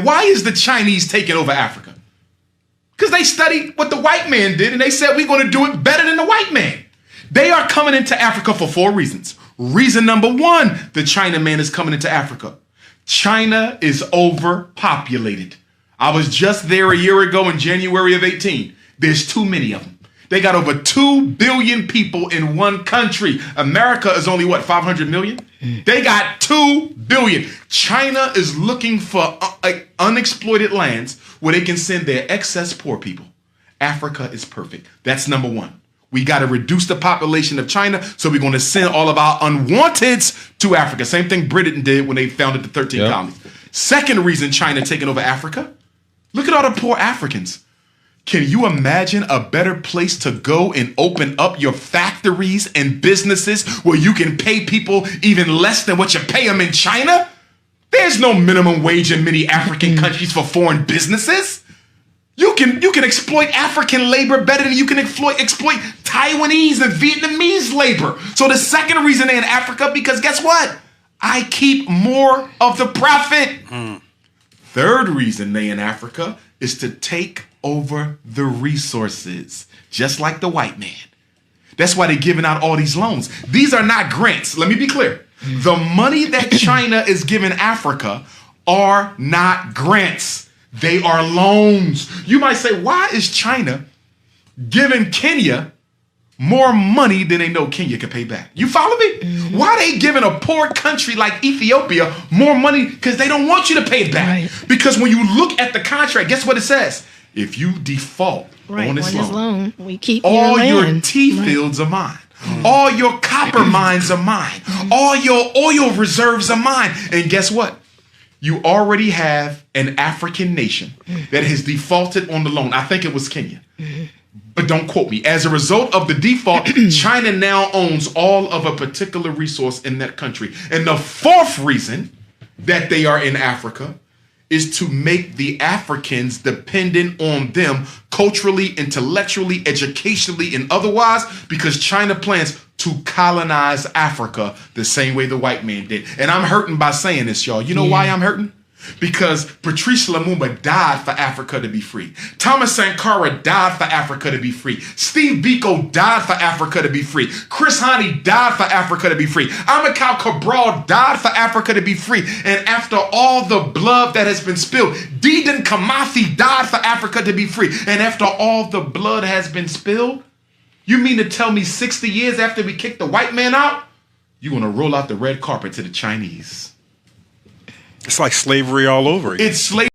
Why is the Chinese taking over Africa? Because they studied what the white man did and they said we're going to do it better than the white man. They are coming into Africa for 4 reasons. Reason number 1, the Chinaman is coming into Africa. China is overpopulated. I was just there a year ago in January of 18. There's too many of them. They got over 2 billion people in one country. America is only, 500 million? They got 2 billion. China is looking for unexploited lands where they can send their excess poor people. Africa is perfect. That's number 1. We got to reduce the population of China, so we're going to send all of our unwanteds to Africa. Same thing Britain did when they founded the 13 colonies. Second reason China taking over Africa, look at all the poor Africans. Can you imagine a better place to go and open up your factories and businesses where you can pay people even less than what you pay them in China? There's no minimum wage in many African countries for foreign businesses. You can exploit African labor better than you can exploit Taiwanese and Vietnamese labor. So the second reason they're in Africa, because guess what? I keep more of the profit. Third reason they in Africa is to take over the resources, just like the white man. That's why they're giving out all these loans. These are not grants. Let me be clear. The money that China is giving Africa are not grants. They are loans. You might say, why is China giving Kenya more money than they know Kenya can pay back? You follow me? Why are they giving a poor country like Ethiopia more money? Because they don't want you to pay it back. Right. Because when you look at the contract, guess what it says? If you default on this loan, we keep all your tea fields are mine. All your copper mines are mine. All your oil reserves are mine. And guess what? You already have an African nation that has defaulted on the loan. I think it was Kenya. But don't quote me. As a result of the default, China now owns all of a particular resource in that country. And the fourth reason that they are in Africa is to make the Africans dependent on them culturally, intellectually, educationally, and otherwise, because China plans to colonize Africa the same way the white man did. And I'm hurting by saying this, y'all. You know why I'm hurting? Because Patrice Lumumba died for Africa to be free. Thomas Sankara died for Africa to be free. Steve Biko died for Africa to be free. Chris Hani died for Africa to be free. Amilcar Cabral died for Africa to be free. And after all the blood that has been spilled, Dedan Kimathi died for Africa to be free. And after all the blood has been spilled, you mean to tell me 60 years after we kicked the white man out, you want to roll out the red carpet to the Chinese? It's like slavery all over again. It's slavery.